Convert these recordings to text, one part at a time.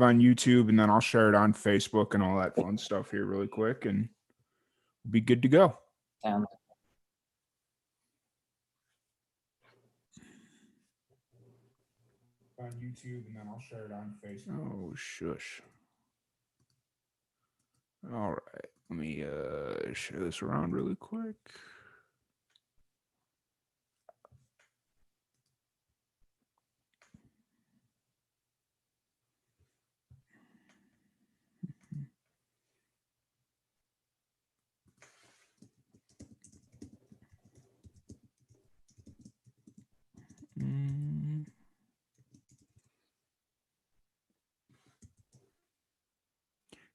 on YouTube, and then I'll share it on Facebook and all that fun stuff here really quick, and we'll be good to go. On YouTube, and then I'll share it on Facebook. Oh, shush. All right. Let me share this around really quick.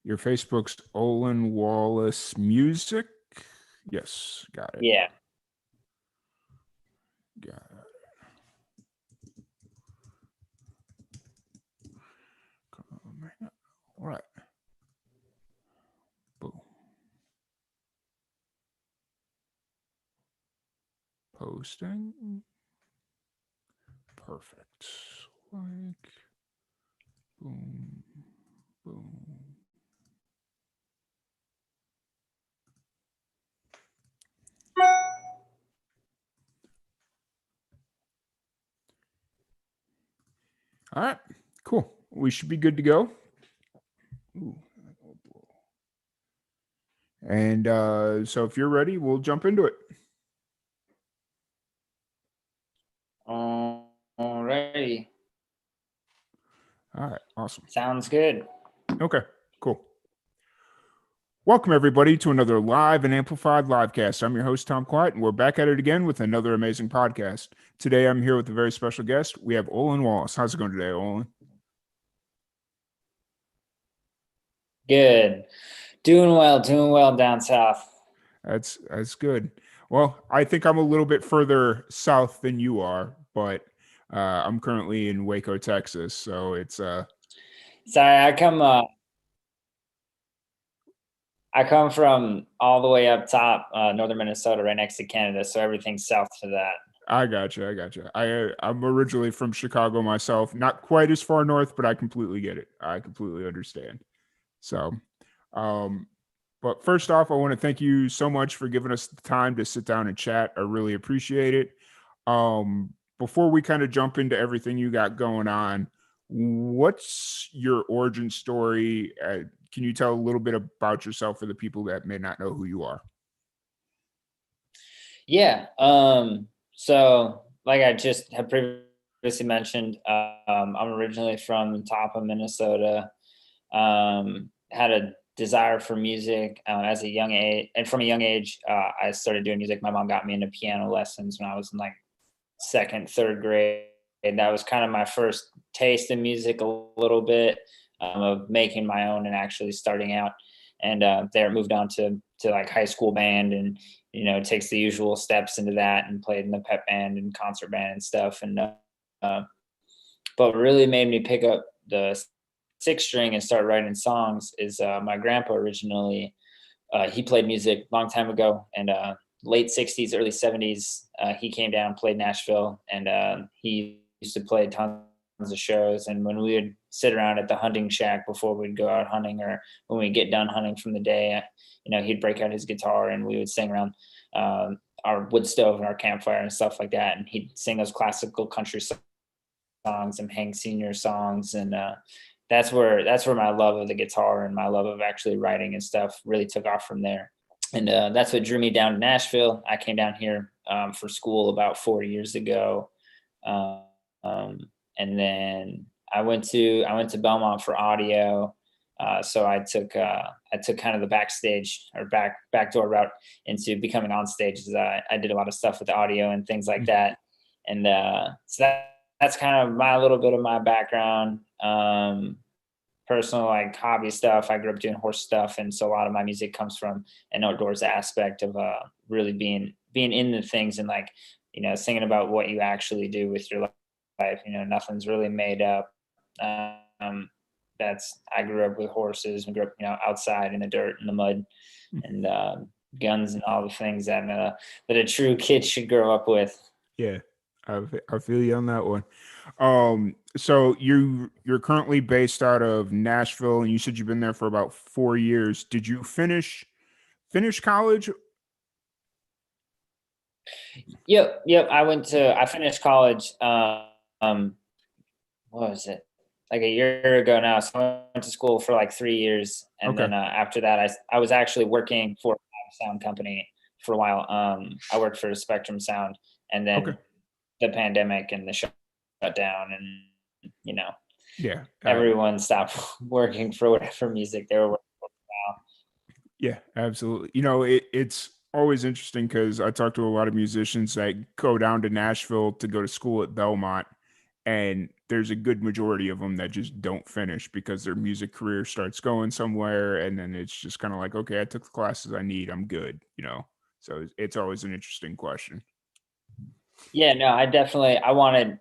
Your Facebook's Olin Wallace Music. Yes, got it. Yeah. Got it. All right. Boom. Posting. Perfect. Like, boom, boom. All right, cool. We should be good to go. Ooh. And so if you're ready, we'll jump into it. Alrighty. All right, awesome. Sounds good. Okay, cool. Welcome, everybody, to another live and amplified livecast. I'm your host, Tom Quiet, and we're back at it again with another amazing podcast. Today, I'm here with a very special guest. We have Olin Wallace. How's it going today, Olin? Good. Doing well down south. That's good. Well, I think I'm a little bit further south than you are, but I'm currently in Waco, Texas, so it's Sorry, I come from all the way up top, northern Minnesota, right next to Canada, so everything's south to that. I gotcha. I'm originally from Chicago myself, not quite as far north, but I completely get it. I completely understand. So, but first off, I want to thank you so much for giving us the time to sit down and chat. I really appreciate it. Before we kind of jump into everything you got going on, what's your origin story? Can you tell a little bit about yourself for the people that may not know who you are? Yeah. So like I just have previously mentioned, I'm originally from the top of Minnesota. Had a desire for music as a young age, and from a young age, I started doing music. My mom got me into piano lessons when I was in like second, third grade. And that was kind of my first taste in music a little bit, of making my own and actually starting out. And there moved on to like high school band, and it takes the usual steps into that, and played in the pep band and concert band and stuff. And but really made me pick up the six string and start writing songs is my grandpa originally. He played music a long time ago, and late 60s, early 70s, he came down, played Nashville, and he used to play tons of shows. And when we would sit around at the hunting shack before we'd go out hunting, or when we get done hunting from the day, he'd break out his guitar and we would sing around our wood stove and our campfire and stuff like that. And he'd sing those classical country songs and Hank Senior songs. And that's where my love of the guitar and my love of actually writing and stuff really took off from there. And that's what drew me down to Nashville. I came down here for school about 4 years ago. And then I went to Belmont for audio. So I took kind of the backstage or backdoor route into becoming on stage. I did a lot of stuff with audio and things like that. And so that's kind of my little bit of my background. Personal like hobby stuff. I grew up doing horse stuff, and so a lot of my music comes from an outdoors aspect of really being in the things, and like singing about what you actually do with your life. Nothing's really made up. I grew up with horses and grew up outside in the dirt and the mud, and guns and all the things that a true kid should grow up with. Yeah, I feel you on that one. So you're currently based out of Nashville, and you said you've been there for about 4 years. Did you finish college? Yep. I finished college. What was it? Like a year ago now. So I went to school for like 3 years, and Okay, then after that, I was actually working for a sound company for a while. I worked for Spectrum Sound, and okay, then the pandemic and the shutdown, and yeah, everyone stopped working for whatever music they were working for. yeah, absolutely. It's always interesting because I talk to a lot of musicians that go down to Nashville to go to school at Belmont, and there's a good majority of them that just don't finish because their music career starts going somewhere, and then it's just kind of like, okay, I took the classes I need, I'm good. So it's always an interesting question. Yeah, no, I wanted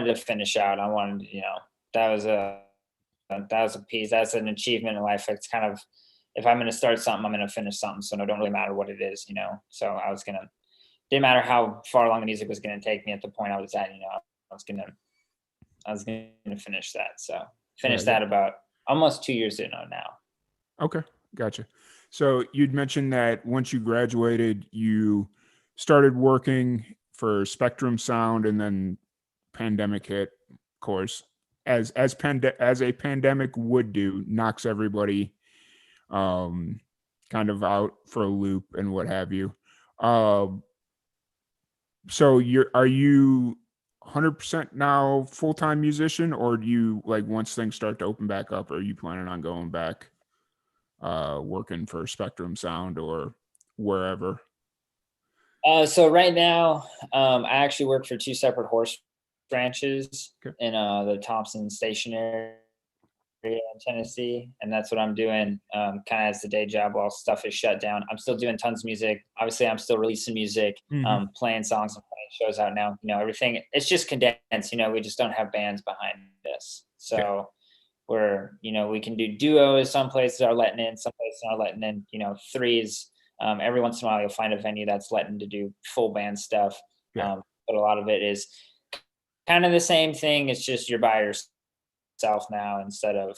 to finish out. I wanted, that was a piece. That's an achievement in life. It's kind of, if I'm going to start something, I'm going to finish something. So no, don't really matter what it is. So didn't matter how far along the music was going to take me at the point I was at. I was going to finish that. So Yeah, finished that about almost 2 years in now. okay, gotcha. So you'd mentioned that once you graduated, you started working for Spectrum Sound, and then pandemic hit, of course, as a pandemic would do, knocks everybody um kind of out for a loop and what have you. Um so are you 100% now full-time musician, or do you, like, once things start to open back up, are you planning on going back working for Spectrum Sound or wherever? So right now, I actually work for two separate horse ranches Okay. in the Thompson Station area in Tennessee, and that's what I'm doing kind of as the day job while stuff is shut down. I'm still doing tons of music. Obviously, I'm still releasing music, Hmm. playing songs and playing shows out now. Everything, it's just condensed. We just don't have bands behind this. Yeah. So we can do duos. Some places are letting in, some places are letting in, threes. Every once in a while, you'll find a venue that's letting to do full band stuff. Yeah. But a lot of it is kind of the same thing. It's just you're by yourself now instead of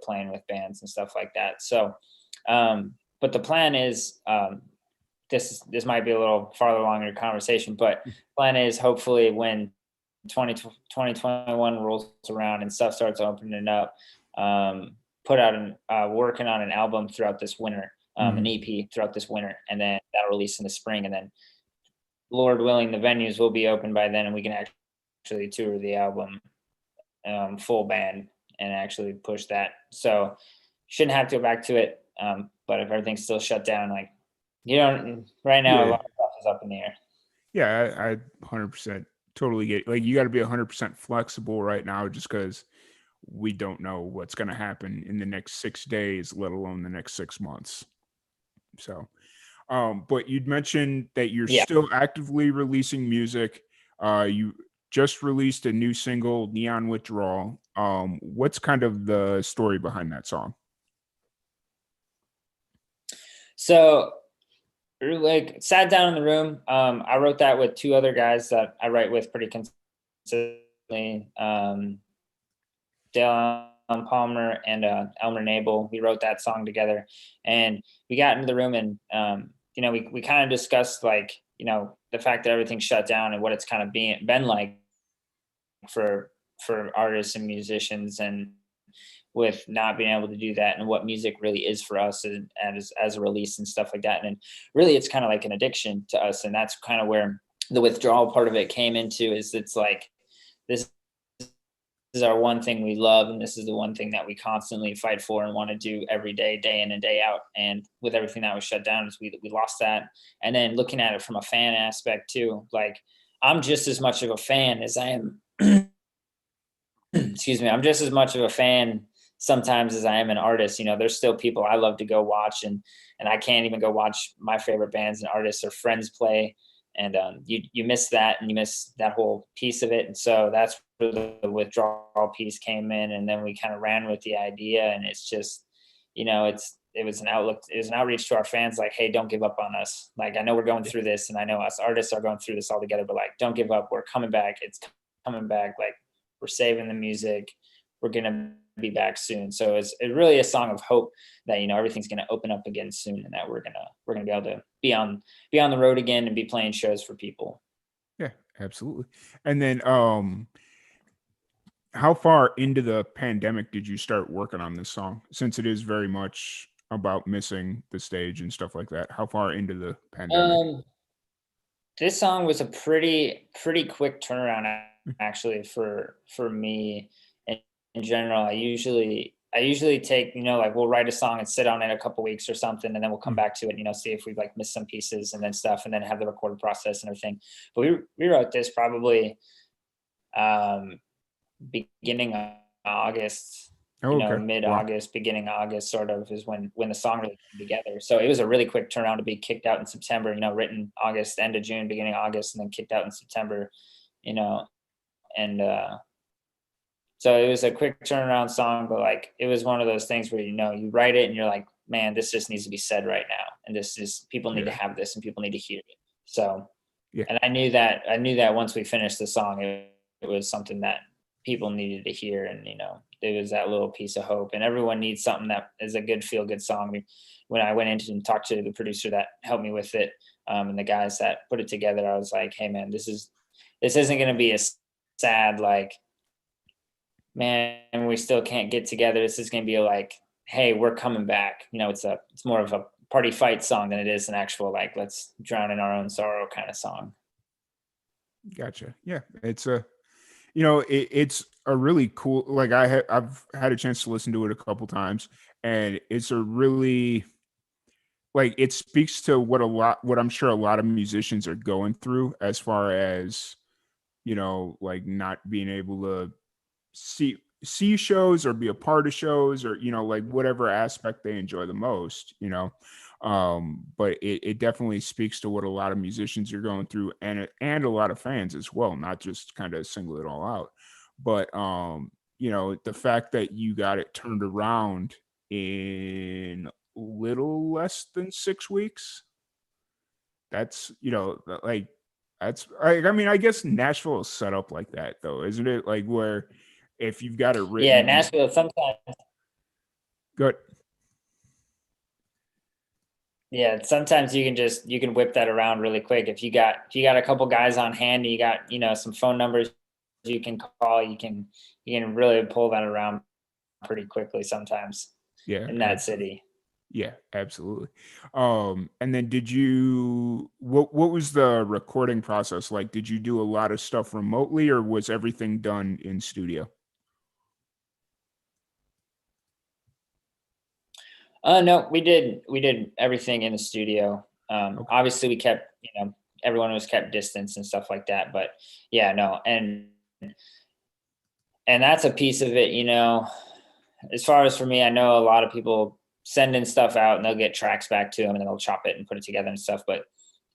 playing with bands and stuff like that. So, but the plan is this might be a little farther along in your conversation, but plan is hopefully when 2021 rolls around and stuff starts opening up, put out working on an album throughout this winter, an Hmm. EP throughout this winter, and then that'll release in the spring, and then Lord willing, the venues will be open by then, and we can actually tour the album full band and actually push that. So shouldn't have to go back to it. But if everything's still shut down, like right now, a Yeah. lot of stuff is up in the air. Yeah, I 100% totally get, like, you got to be 100% flexible right now just because we don't know what's going to happen in the next 6 days, let alone the next 6 months. So, but you'd mentioned that you're Yeah. still actively releasing music. You just released a new single, Neon Withdrawal. What's kind of the story behind that song? So like sat down in the room. I wrote that with two other guys that I write with pretty consistently. Dale Palmer and Elmer Nabel. We wrote that song together, and we got into the room, and we kind of discussed like the fact that everything's shut down and what it's kind of been like for artists and musicians, and with not being able to do that, and what music really is for us as a release and stuff like that. And really it's kind of like an addiction to us, and that's kind of where the withdrawal part of it came into. Is it's like this is our one thing we love, and this is the one thing that we constantly fight for and want to do every day, day in and day out. And with everything that was shut down, is we lost that. And then looking at it from a fan aspect too, like I'm just as much of a fan as I am excuse me, I'm just as much of a fan sometimes as I am an artist. There's still people I love to go watch, and I can't even go watch my favorite bands and artists or friends play. And you miss that, and you miss that whole piece of it. And so that's where the withdrawal piece came in, and then we kind of ran with the idea. And it's just, it was an outreach to our fans, like, hey, don't give up on us. Like, I know we're going through this, and I know us artists are going through this all together, but like, don't give up. We're coming back. It's coming back. Like, we're saving the music. We're gonna be back soon. So it's really a song of hope that, you know, everything's gonna open up again soon, and that we're gonna be able to be on the road again and be playing shows for people. Yeah, absolutely. And then how far into the pandemic did you start working on this song? Since it is very much about missing the stage and stuff like that. How far into the pandemic? Um, this song was a pretty quick turnaround actually for me in general. I usually take, you know, like we'll write a song and sit on it a couple weeks or something, and then we'll come back to it, you know, see if we've like missed some pieces and then stuff, and then have the recorded process and everything. But we wrote this probably um beginning of August, Oh, okay. Wow. mid-August, beginning August sort of is when the song really came together. So it was a really quick turnaround to be kicked out in September, you know, written August, end of June, beginning of August, and then kicked out in September, you know, and so it was a quick turnaround song, but like it was one of those things where, you know, you write it and you're like, man, this just needs to be said right now. And this is, people need to Yeah. have this and people need to hear it. So, Yeah. and I knew that once we finished the song, it was something that people needed to hear. And, you know, it was that little piece of hope, and everyone needs something that is a good feel good song. When I went in and talked to the producer that helped me with it, and the guys that put it together, I was like, hey man, this isn't going to be a sad, like, man, we still can't get together. This is going to be like, hey, we're coming back. You know, it's more of a party fight song than it is an actual, like, let's drown in our own sorrow kind of song. Gotcha. Yeah. It's a, it's a really cool, like I've had a chance to listen to it a couple times, and it's a really, like, it speaks to what I'm sure a lot of musicians are going through, as far as, like, not being able to see shows or be a part of shows, or, like, whatever aspect they enjoy the most, but it definitely speaks to what a lot of musicians are going through, and a lot of fans as well, not just kind of single it all out. But the fact that you got it turned around in little less than 6 weeks, that's, like, I mean, I guess Nashville is set up like that, though, isn't it? Like, where if you've got it Yeah, written, Nashville sometimes. good. Yeah, sometimes you can whip that around really quick. If you got a couple guys on hand, and you got, you know, some phone numbers you can call, you can really pull that around pretty quickly sometimes Yeah, in that city. yeah, absolutely. And then what was the recording process like? Did you do a lot of stuff remotely, or was everything done in studio? No, we did everything in the studio. Okay. Obviously we kept, everyone was kept distance and stuff like that, but yeah, no, and that's a piece of it, you know. As far as for me, I know a lot of people send in stuff out and they'll get tracks back to them and then they'll chop it and put it together and stuff. But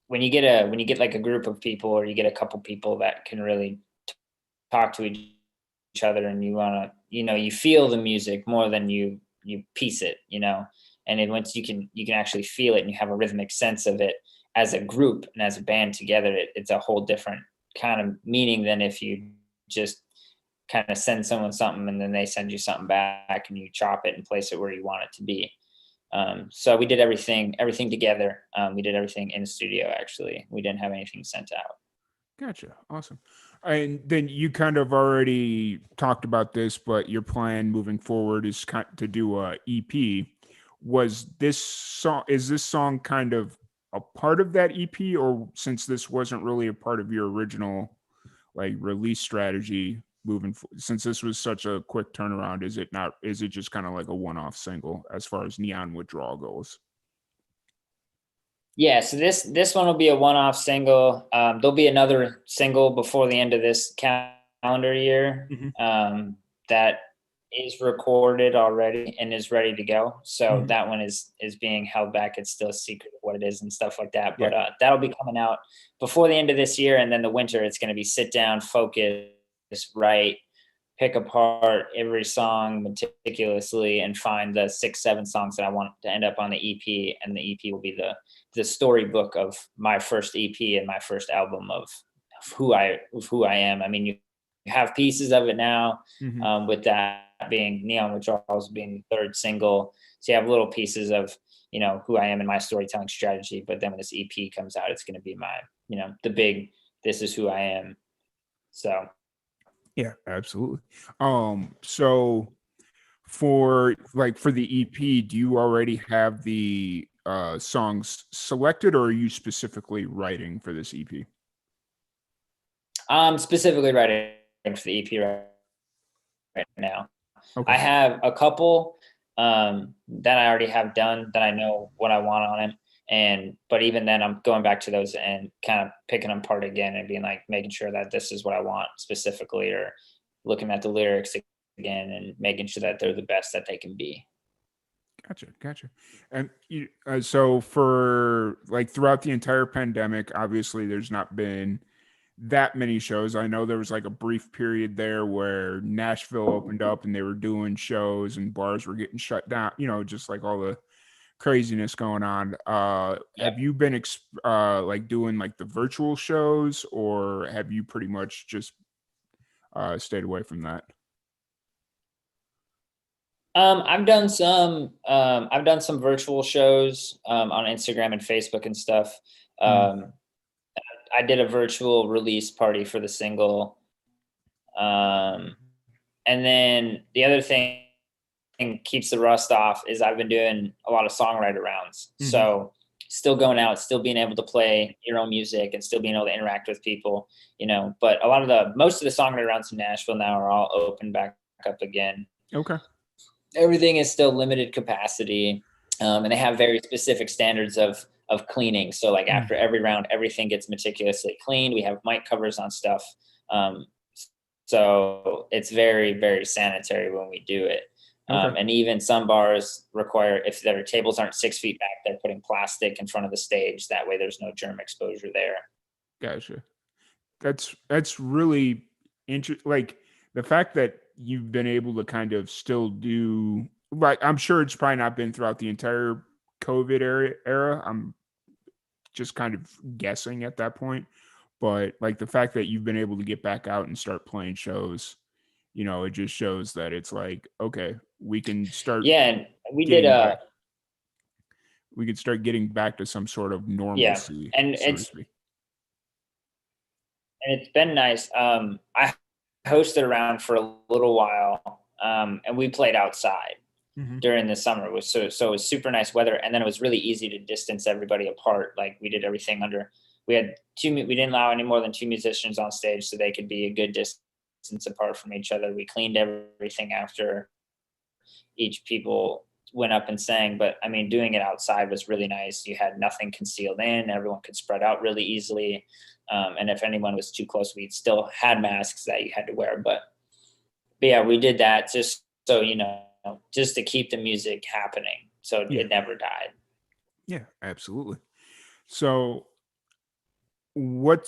when you get like a group of people, or you get a couple people that can really talk to each other, and you want to, you feel the music more than you piece it, and then once you can actually feel it and you have a rhythmic sense of it as a group and as a band together, it's a whole different kind of meaning than if you just kind of send someone something and then they send you something back and you chop it and place it where you want it to be. So we did everything together. We did everything in the studio. Actually, we didn't have anything sent out. Gotcha. Awesome. And then you kind of already talked about this, but your plan moving forward is to do a EP. Is this song kind of a part of that EP, or since this wasn't really a part of your original, like, release strategy since this was such a quick turnaround, is it just kind of like a one-off single as far as Neon Withdrawal goes? Yeah, so this one will be a one-off single. There'll be another single before the end of this calendar year, Hmm. that is recorded already and is ready to go. So Hmm. that one is being held back. It's still a secret what it is and stuff like that. Yeah. But that'll be coming out before the end of this year, and then the winter it's going to be sit down, focus, write, pick apart every song meticulously and find the 6, 7 songs that I want to end up on the EP, and the EP will be the storybook of my first EP and my first album of who I am. I mean, you have pieces of it now, Mhm. with that being Neon Withdrawals being the third single. So you have little pieces of, who I am and my storytelling strategy. But then when this EP comes out, it's going to be my, the big, this is who I am. So Yeah, absolutely. So for the EP, do you already have the songs selected, or are you specifically writing for this EP? I'm specifically writing for the EP right now. Okay. I have a couple that I already have done that I know what I want on it. But even then I'm going back to those and kind of picking them apart again and being like making sure that this is what I want specifically, or looking at the lyrics again and making sure that they're the best that they can be. Gotcha. And so for like throughout the entire pandemic, obviously there's not been that many shows. I know there was like a brief period there where Nashville opened up and they were doing shows and bars were getting shut down, just like all the craziness going on. Have you been like doing like the virtual shows, or have you pretty much just stayed away from that? I've done some virtual shows on Instagram and Facebook and stuff. Mm. Um, I did a virtual release party for the single. Um, and then the other thing keeps the rust off is I've been doing a lot of songwriter rounds. Hmm. So still going out, still being able to play your own music and still being able to interact with people, but most of the songwriter rounds in Nashville now are all open back up again. Okay. Everything is still limited capacity, and they have very specific standards of cleaning. So like Mm. after every round, everything gets meticulously cleaned. We have mic covers on stuff, um, so it's very very sanitary when we do it. Okay. And even some bars require, if their tables aren't 6 feet back, they're putting plastic in front of the stage. That way, there's no germ exposure there. Gotcha. That's really interesting. Like the fact that you've been able to kind of still do, like, I'm sure it's probably not been throughout the entire COVID era. I'm just kind of guessing at that point. But like the fact that you've been able to get back out and start playing shows, it just shows that it's like, okay, we can start Yeah, and we did getting back we can start getting back to some sort of yeah, normalcy, and so to speak. it's been nice. I hosted around for a little while, and we played outside Hmm. during the summer. So it was super nice weather, and then it was really easy to distance everybody apart. Like we did everything under. We had we didn't allow any more than 2 musicians on stage, so they could be a good distance apart from each other. We cleaned everything after each people went up and sang. But I mean, doing it outside was really nice. You had nothing concealed in, everyone could spread out really easily. And if anyone was too close, we still had masks that you had to wear. But yeah, we did that just so, just to keep the music happening. So Yeah, it never died. yeah, absolutely. So what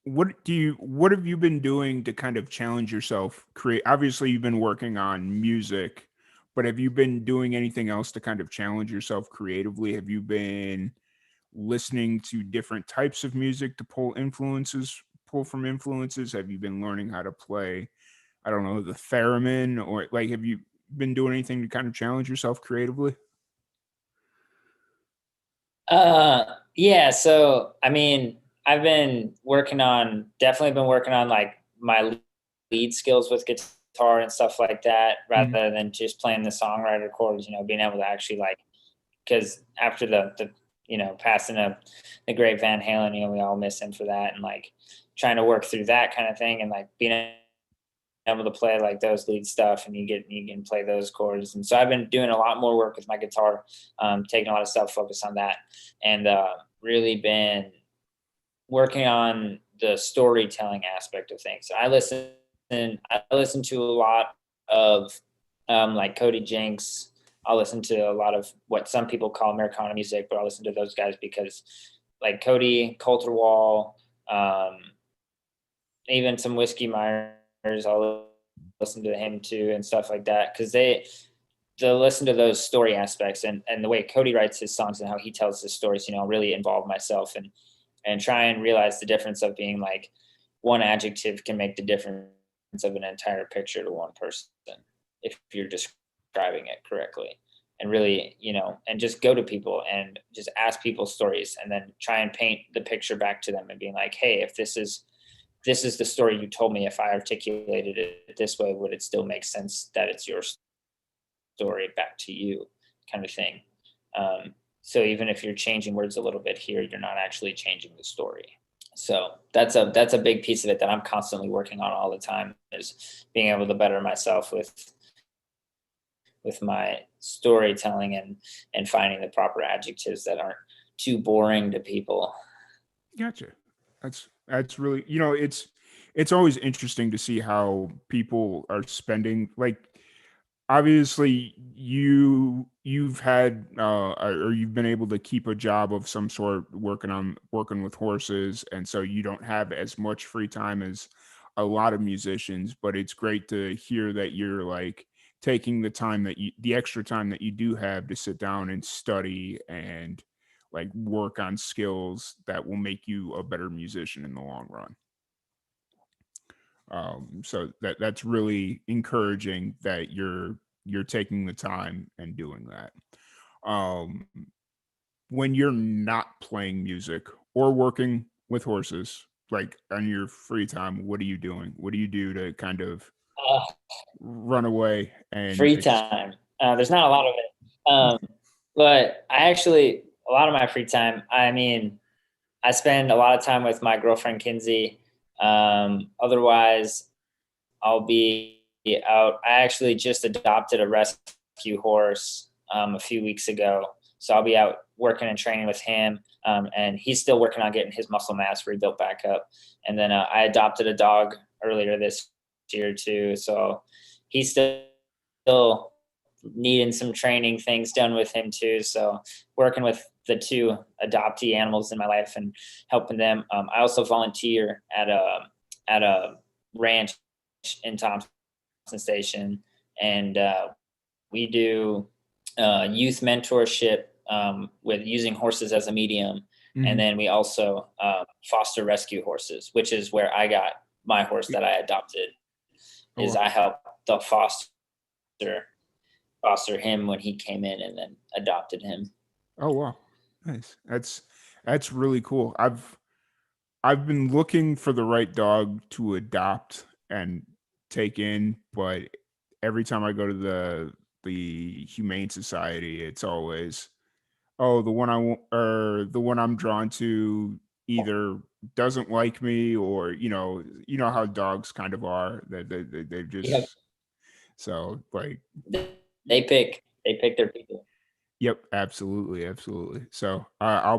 have you been doing to kind of challenge yourself create? Obviously you've been working on music, but have you been doing anything else to kind of challenge yourself creatively? Have you been listening to different types of music to pull from influences? Have you been learning how to play, I don't know, the theremin, or like have you been doing anything to kind of challenge yourself creatively? Yeah. So, I mean, definitely been working on like my lead skills with guitar and stuff like that, Mhm. rather than just playing the songwriter chords, being able to actually like, because after the passing of the great Van Halen, we all miss him for that, and like trying to work through that kind of thing, and like being able to play like those lead stuff, and you can play those chords. And so I've been doing a lot more work with my guitar, taking a lot of self focus on that, and really been working on the storytelling aspect of things. I listen to a lot of like Cody Jinks. I'll listen to a lot of what some people call Americana music, but I'll listen to those guys because like Cody, Coulter Wall, even some Whiskey Myers. I'll listen to him too and stuff like that, because they'll listen to those story aspects and the way Cody writes his songs and how he tells his stories, really involve myself and try and realize the difference of being like one adjective can make the difference of an entire picture to one person if you're describing it correctly. And really, and just go to people and just ask people stories and then try and paint the picture back to them and being like, hey, if this is the story you told me, if I articulated it this way, would it still make sense that it's your story back to you, kind of thing. So even if you're changing words a little bit here, you're not actually changing the story. So that's a big piece of it that I'm constantly working on all the time, is being able to better myself with my storytelling and finding the proper adjectives that aren't too boring to people. Gotcha. That's really, it's always interesting to see how people are spending, like, obviously you've had or you've been able to keep a job of some sort working with horses, and so you don't have as much free time as a lot of musicians, but it's great to hear that you're like taking the extra time that you do have to sit down and study and like work on skills that will make you a better musician in the long run. So that's really encouraging that you're taking the time and doing that. Um, when you're not playing music or working with horses, like on your free time, what are you doing? What do you do to kind of Uh, run away and Free time. There's not a lot of it. But a lot of my free time, I mean, I spend a lot of time with my girlfriend, Kinsey. Otherwise, I'll be out. I actually just adopted a rescue horse a few weeks ago. So I'll be out working and training with him. And he's still working on getting his muscle mass rebuilt back up. And then I adopted a dog earlier this year too. So he's still needing some training things done with him too. So working with the two adoptee animals in my life and helping them. I also volunteer at a ranch in Thompson Station, and we do youth mentorship with using horses as a medium. And then we also foster rescue horses, which is where I got my horse that I adopted. I helped the foster him when he came in and then adopted him. Oh wow, nice. That's really cool. I've been looking for the right dog to adopt and take in, but every time I go to the Humane Society, it's always, oh, the one I want or the one I'm drawn to either doesn't like me, or how dogs kind of are, that they Yep. just, so like, They pick their people. yep, absolutely, absolutely. So I'll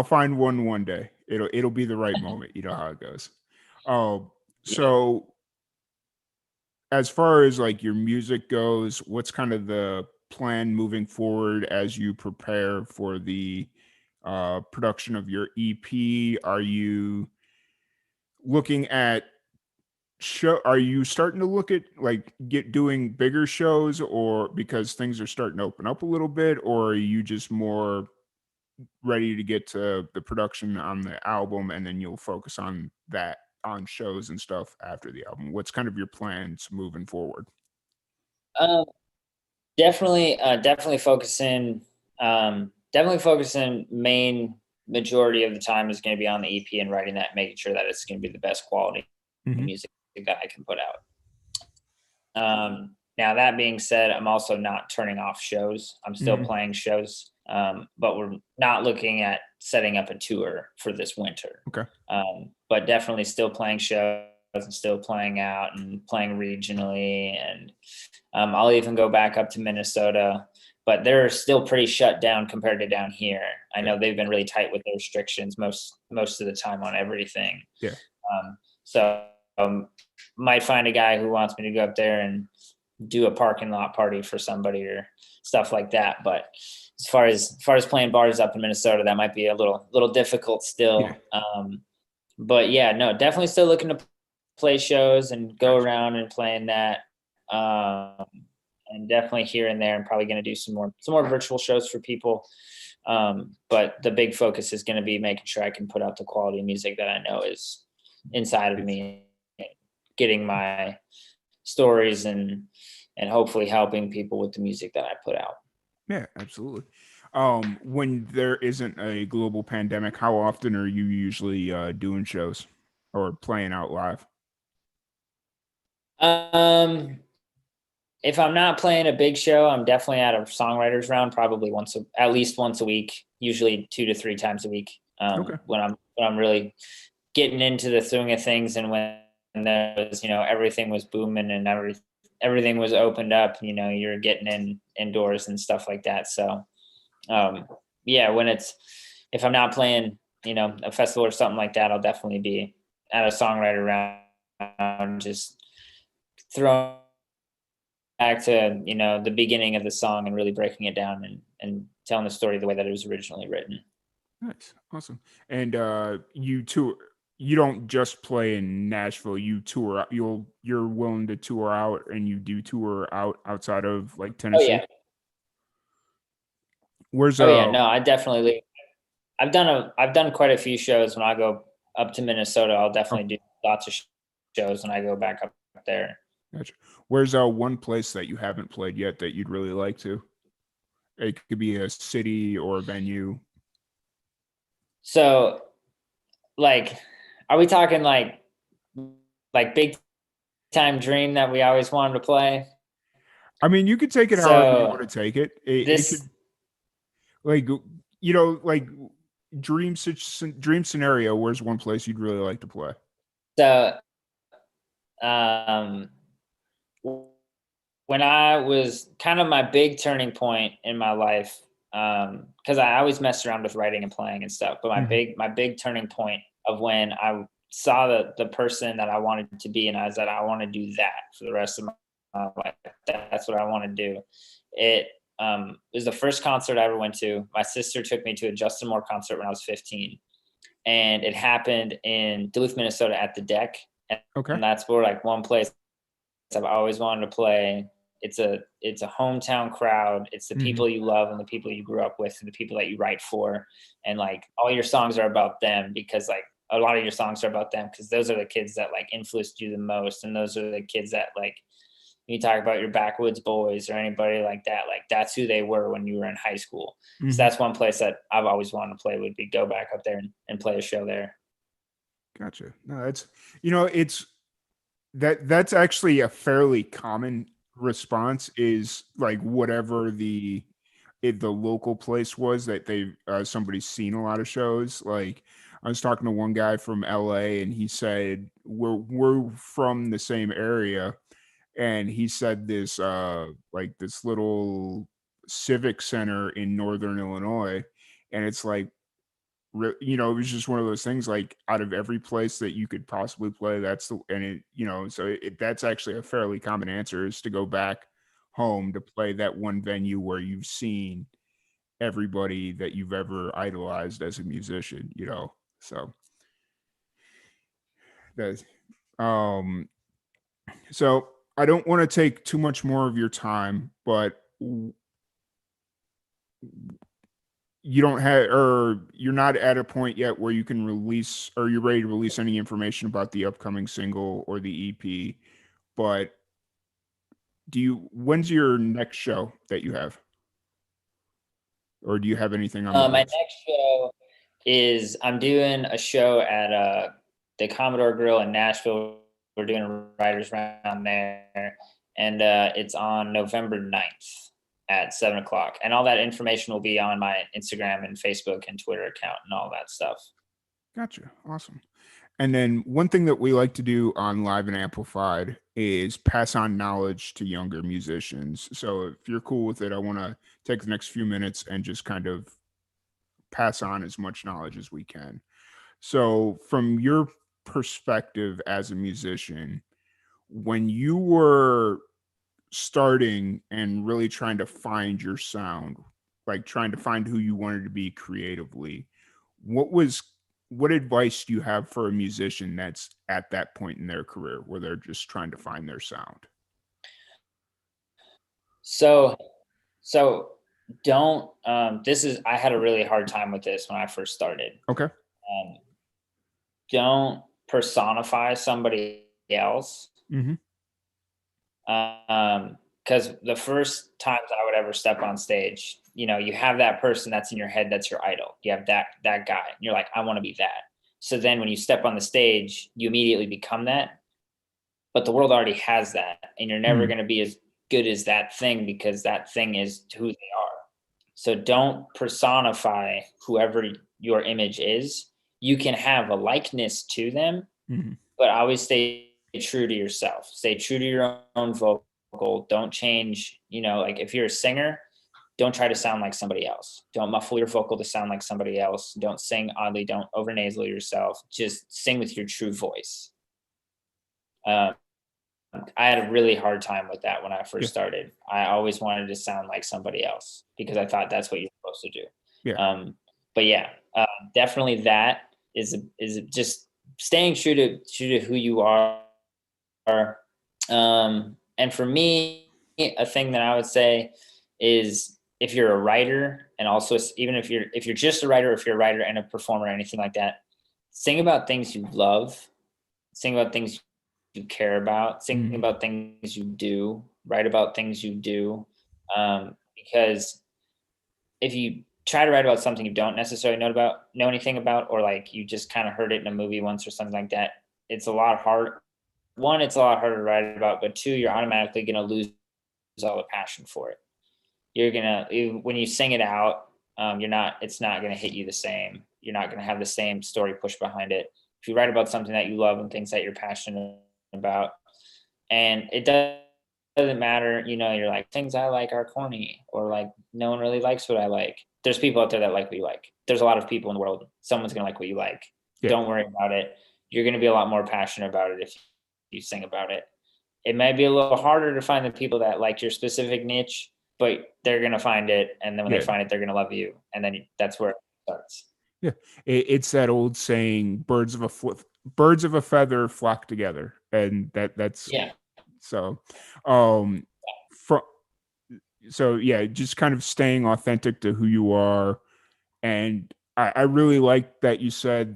find one day. It'll be the right moment. You know how it goes. Oh, Yeah. so as far as like your music goes, what's kind of the plan moving forward as you prepare for the production of your EP? Are you looking at are you starting to look at like doing bigger shows, or because things are starting to open up a little bit, or are you just more ready to get to the production on the album and then you'll focus on that on shows and stuff after the album? What's kind of your plans moving forward? Um, definitely focusing. Definitely focusing. Main majority of the time is going to be on the EP and writing that, making sure that it's going to be the best quality music that I can put out. Now that being said, I'm also not turning off shows. I'm still playing shows, but we're not looking at setting up a tour for this winter. Okay. But definitely still playing shows and still playing out and playing regionally. And I'll even go back up to Minnesota, but they're still pretty shut down compared to down here. I know they've been really tight with their restrictions most of the time on everything. Yeah. So might find a guy who wants me to go up there and do a parking lot party for somebody or stuff like that. But as far as playing bars up in Minnesota, that might be a little difficult still. Yeah. But yeah, no, definitely still looking to play shows and go around and playing that. And definitely here and there, I'm probably going to do some more virtual shows for people. But the big focus is going to be making sure I can put out the quality music that I know is inside of me, getting my stories and hopefully helping people with the music that I put out. Yeah, absolutely. When there isn't a global pandemic, how often are you usually doing shows or playing out live? If I'm not playing a big show, I'm definitely at a songwriters round, probably at least once a week, usually 2 to 3 times a week. Okay. When I'm really getting into the swing of things, and when there was, everything was booming and everything was opened up, you're getting indoors and stuff like that. So, yeah, if I'm not playing, a festival or something like that, I'll definitely be at a songwriter round, just throwing back to the beginning of the song and really breaking it down and telling the story the way that it was originally written. Nice. Awesome. And you tour, you don't just play in Nashville, you tour out, you're willing to tour out, and you do tour out outside of like Oh Tennessee. yeah. Where's Oh yeah. No, I definitely. I've done quite a few shows. When I go up to Minnesota, I'll definitely do lots of shows when I go back up there. Gotcha. Where's one place that you haven't played yet that you'd really like to? It could be a city or a venue. So, like, are we talking like big time dream that we always wanted to play? I mean, you could take it however you want So to take it. It could, this like, like dream scenario. Where's one place you'd really like to play? so um when I was kind of my big turning point in my life, because I always messed around with writing and playing and stuff, but Mhm. my big turning point of when I saw the person that I wanted to be, and I was that I want to do that for the rest of my life. That's what I want to do. It was the first concert I ever went to. My sister took me to a Justin Moore concert when I was 15, and it happened in Duluth, Minnesota, at the Deck, Okay. and that's where like one place I've always wanted to play. It's a hometown crowd. It's the Hmm. people you love and the people you grew up with and the people that you write for. And like all your songs are about them, because like a lot of your songs are about them, because those are the kids that like influenced you the most. And those are the kids that like, you talk about your backwoods boys or anybody like that, like that's who they were when you were in high school. So Hmm. that's one place that I've always wanted to play, would be go back up there and play a show there. Gotcha. No, it's that's actually a fairly common response, is like whatever the local place was that they somebody's seen a lot of shows. Like, I was talking to one guy from LA, and he said we're from the same area, and he said this like this little civic center in northern Illinois, and it's like, it was just one of those things, like, out of every place that you could possibly play, that's the and it so that's actually a fairly common answer, is to go back home to play that one venue where you've seen everybody that you've ever idolized as a musician, so that's um so I don't want to take too much more of your time, but you don't have, or you're not at a point yet where you can release, or you're ready to release any information about the upcoming single or the EP. But when's your next show that you have, or do you have anything on the My books? next show is I'm doing a show at the Commodore Grill in Nashville. We're doing a writers round there, and it's on November 9th at 7 o'clock. And all that information will be on my Instagram and Facebook and Twitter account and all that stuff. Gotcha. Awesome. And then one thing that we like to do on Live and Amplified is pass on knowledge to younger musicians. So if you're cool with it, I want to take the next few minutes and just kind of pass on as much knowledge as we can. So, from your perspective as a musician, when you were starting and really trying to find your sound, like trying to find who you wanted to be creatively, what was what advice do you have for a musician that's at that point in their career where they're just trying to find their sound? So, so don't, I had a really hard time with this when I first started. Okay. Um, don't personify somebody else. Mm-hmm. Because the first times I would ever step on stage, you have that person that's in your head, that's your idol. You have that guy, and you're like, I want to be that. So then when you step on the stage, you immediately become that. But the world already has that, and you're never going to be as good as that thing because that thing is who they are. So don't personify whoever your image is. You can have a likeness to them, Mm-hmm. but always stay true to yourself. Stay true to your own vocal. Don't change. Like if you're a singer, don't try to sound like somebody else. Don't muffle your vocal to sound like somebody else. Don't sing oddly. Don't over nasal yourself. Just sing with your true voice. I had a really hard time with that when I first started. I always wanted to sound like somebody else because I thought that's what you're supposed to do. Yeah. But yeah, definitely that is just staying true to who you are. And for me, a thing that I would say is if you're a writer, and also even if you're just a writer, or if you're a writer and a performer or anything like that, sing about things you love, sing about things you care about, sing about things you do, write about things you do. Because if you try to write about something you don't necessarily know anything about, or like you just kind of heard it in a movie once or something like that, it's a lot harder. One, it's a lot harder to write about, but two, you're automatically going to lose all the passion for it. When you sing it out, it's not going to hit you the same. You're not going to have the same story push behind it. If you write about something that you love and things that you're passionate about, and it doesn't matter, you're like, things I like are corny, or like, no one really likes what I like. There's people out there that like what you like. There's a lot of people in the world. Someone's going to like what you like. Yeah. Don't worry about it. You're going to be a lot more passionate about it if you sing about it. It might be a little harder to find the people that like your specific niche, but they're going to find it. And then when they find it, they're going to love you. And then that's where it starts. Yeah. It's that old saying, birds of a feather flock together. And that's, Yeah. so, so yeah, just kind of staying authentic to who you are. And I really like that you said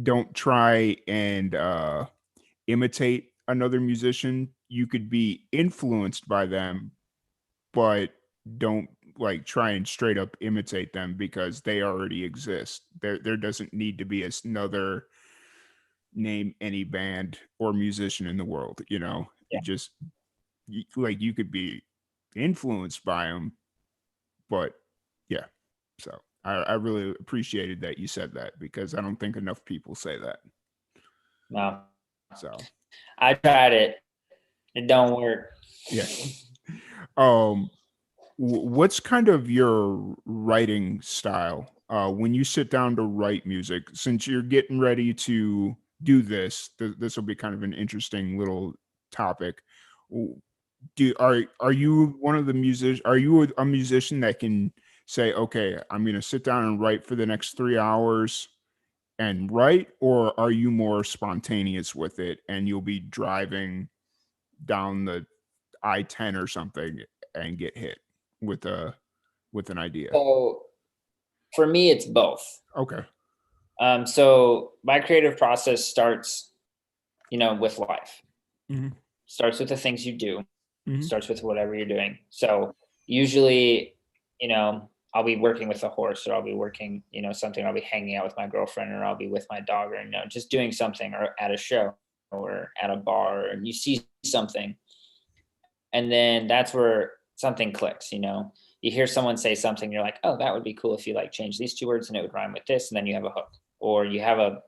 don't try and imitate another musician. You could be influenced by them, but don't like try and straight up imitate them because they already exist. There doesn't need to be another name any band or musician in the world, Yeah. It just like you could be influenced by them, but yeah. So I really appreciated that you said that because I don't think enough people say that. No. So I tried it. It don't work. yeah. What's kind of your writing style when you sit down to write music? Since you're getting ready to do this, this will be kind of an interesting little topic. Are you one of the musicians? Are you a musician that can say, okay, I'm going to sit down and write for the next 3 hours and write, or are you more spontaneous with it and you'll be driving down the I-10 or something and get hit with an idea? So for me, it's both. Okay. So my creative process starts, with life. Mm-hmm. Starts with the things you do. Mm-hmm. Starts with whatever you're doing. So usually, I'll be working with a horse, or I'll be working, something. I'll be hanging out with my girlfriend, or I'll be with my dog, or just doing something, or at a show, or at a bar, and you see something, and then that's where something clicks. You hear someone say something, you're like, oh, that would be cool if you like change these two words and it would rhyme with this, and then you have a hook, or you have a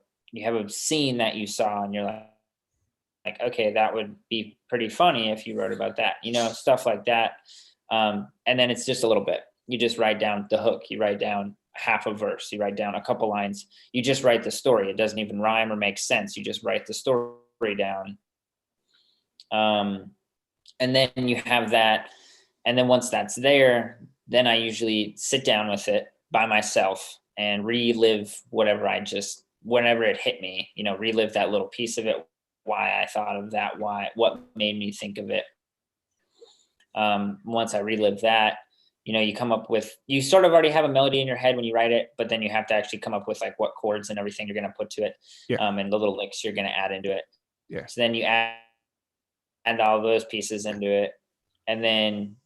scene that you saw, and you're like, okay, that would be pretty funny if you wrote about that, stuff like that. And then it's just a little bit. You just write down the hook. You write down half a verse. You write down a couple lines. You just write the story. It doesn't even rhyme or make sense. You just write the story down. And then you have that. And then once that's there, then I usually sit down with it by myself and relive whenever it hit me, relive that little piece of it, why I thought of that, what made me think of it. Once I relive that, you sort of already have a melody in your head when you write it, but then you have to actually come up with like what chords and everything you're going to put to it, and the little licks you're going to add into it. Yeah. So then you add all those pieces into it, and then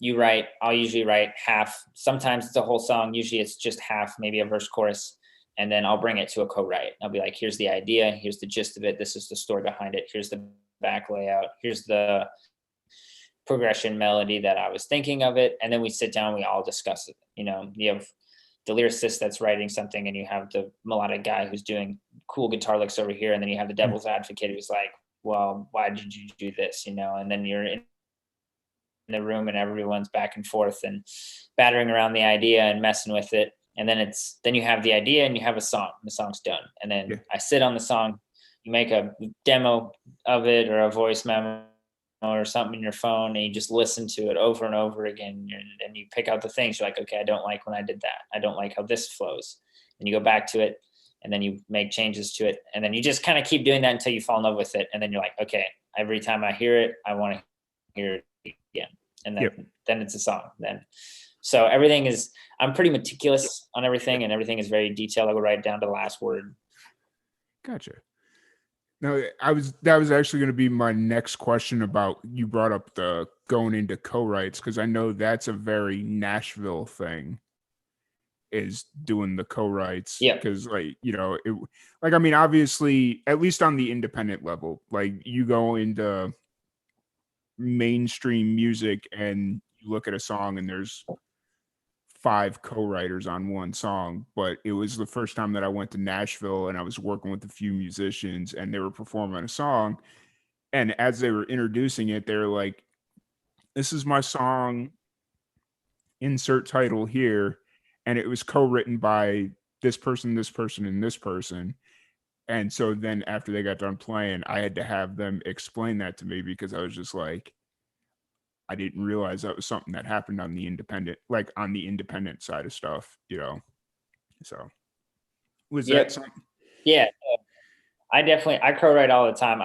I'll usually write half. Sometimes it's a whole song. Usually it's just half, maybe a verse chorus. And then I'll bring it to a co-write. I'll be like, here's the idea. Here's the gist of it. This is the story behind it. Here's the back layout. Here's the progression melody that I was thinking of it. And then we sit down, we all discuss it. You have the lyricist that's writing something, and you have the melodic guy who's doing cool guitar licks over here. And then you have the devil's advocate who's like, well, why did you do this? And then you're in the room and everyone's back and forth and battering around the idea and messing with it. And then you have the idea and you have a song. The song's done. And then I sit on the song. You make a demo of it or a voice memo or something in your phone, and you just listen to it over and over again. And you pick out the things you're like, okay, I don't like when I did that. I don't like how this flows. And you go back to it, and then you make changes to it. And then you just kind of keep doing that until you fall in love with it. And then you're like, okay, every time I hear it, I want to hear it again. And then it's a song. So I'm pretty meticulous on everything, and everything is very detailed. I will write down to the last word. Gotcha. No, that was actually going to be my next question about, you brought up the going into co-writes, because I know that's a very Nashville thing, is doing the co-writes. Yeah. Because obviously, at least on the independent level, like you go into mainstream music and you look at a song and there's 5 co-writers on one song. But it was the first time that I went to Nashville and I was working with a few musicians and they were performing a song, and as they were introducing it, they're like, this is my song, insert title here, and it was co-written by this person, and this person. And so then after they got done playing, I had to have them explain that to me, because I was just like, I didn't realize that was something that happened on the independent side of stuff, So was that something? Yeah. I co-write all the time.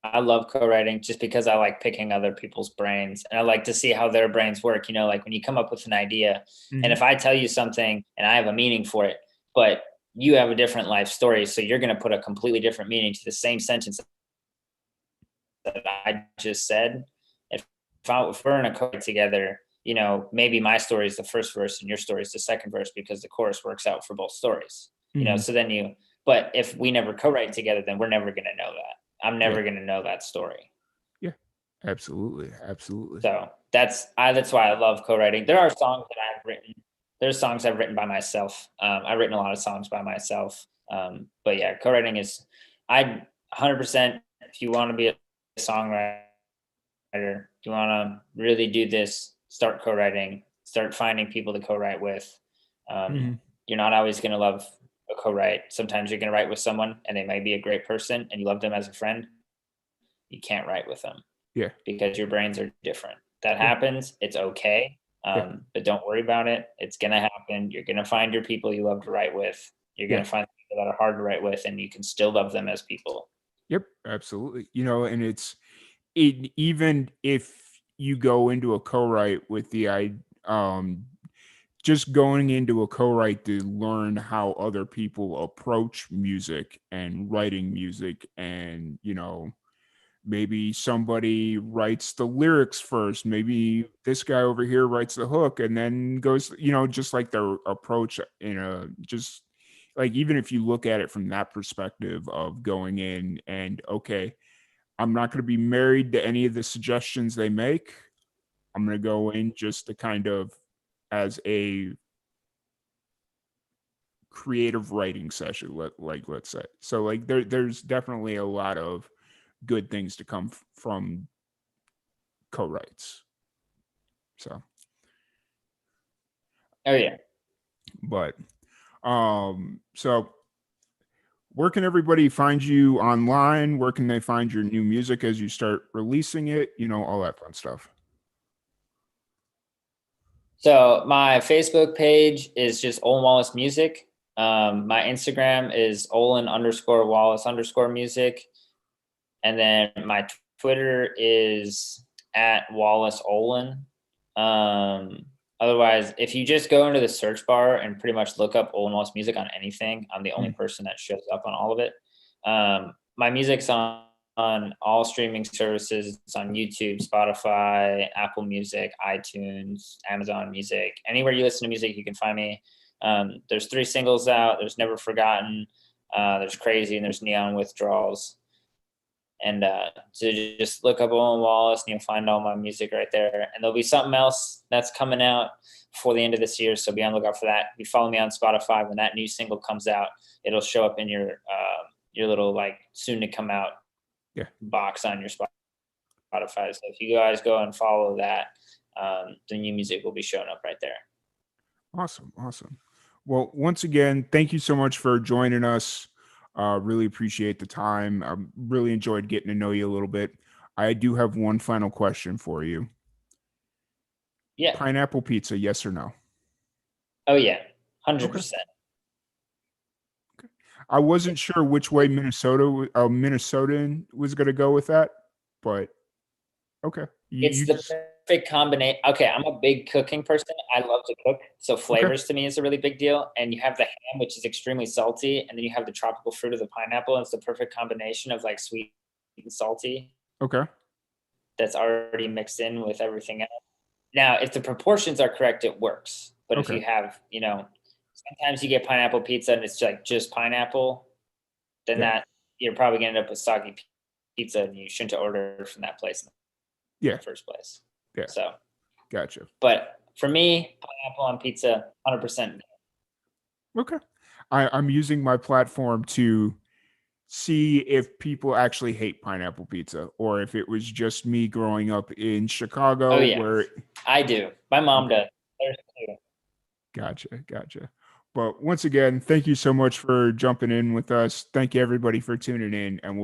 I love co-writing just because I like picking other people's brains, and I like to see how their brains work. Like when you come up with an idea, and if I tell you something and I have a meaning for it, but you have a different life story, so you're going to put a completely different meaning to the same sentence that I just said. If we're in a co-write together, maybe my story is the first verse and your story is the second verse, because the chorus works out for both stories. So then but if we never co-write together, then we're never going to know that. I'm never going to know that story. Yeah, absolutely. So that's why I love co-writing. There are songs that I've written. There's songs I've written by myself. I've written a lot of songs by myself. But yeah, co-writing is, 100%. If you want to be a songwriter, if you want to really do this, start co-writing, start finding people to co-write with. You're not always going to love a co-write. Sometimes you're going to write with someone and they might be a great person and you love them as a friend. You can't write with them. Yeah. Because your brains are different. That happens. It's okay. But don't worry about it. It's going to happen. You're going to find your people you love to write with. You're going to find people that are hard to write with, and you can still love them as people. Yep, absolutely. And even if you go into a co-write with just going into a co-write to learn how other people approach music and writing music, and maybe somebody writes the lyrics first, maybe this guy over here writes the hook and then goes, just like their approach just like, even if you look at it from that perspective of going in and, okay, I'm not going to be married to any of the suggestions they make. I'm going to go in just to kind of as a creative writing session, let's say. So like there's definitely a lot of good things to come from co-writes. So. Oh yeah. But so where can everybody find you online? Where can they find your new music as you start releasing it? All that fun stuff. So my Facebook page is just Olin Wallace Music. My Instagram is Olin_Wallace_music. And then my Twitter is at Wallace Olin. Otherwise, if you just go into the search bar and pretty much look up Olin Wallace Music on anything, I'm the only person that shows up on all of it. My music's on all streaming services. It's on YouTube, Spotify, Apple Music, iTunes, Amazon Music. Anywhere you listen to music, you can find me. There's 3 singles out. There's Never Forgotten, there's Crazy, and there's Neon Withdrawals. And so just look up Olin Wallace and you'll find all my music right there. And there'll be something else that's coming out before the end of this year, so be on the lookout for that. If you follow me on Spotify, when that new single comes out, it'll show up in your little like soon to come out box on your Spotify. So if you guys go and follow that, the new music will be showing up right there. Awesome. Well, once again, thank you so much for joining us. Really appreciate the time. I really enjoyed getting to know you a little bit. I do have one final question for you. Yeah. Pineapple pizza, yes or no? Oh yeah, 100%. Okay. I wasn't sure which way Minnesotan was going to go with that, but okay. It's the perfect combination. Okay, I'm a big cooking person. I love to cook. So flavors to me is a really big deal. And you have the ham, which is extremely salty. And then you have the tropical fruit of the pineapple. And it's the perfect combination of like sweet and salty. Okay. That's already mixed in with everything else. Now, if the proportions are correct, it works. But if you have, sometimes you get pineapple pizza and it's like just pineapple, then that you're probably going to end up with soggy pizza and you shouldn't order from that place in the first place. Yeah. So, gotcha. But for me, pineapple on pizza, 100%. Okay. I'm using my platform to see if people actually hate pineapple pizza or if it was just me growing up in Chicago. Oh, yeah. Where I do. My mom does. There's two. Gotcha. But once again, thank you so much for jumping in with us. Thank you everybody for tuning in, and we'll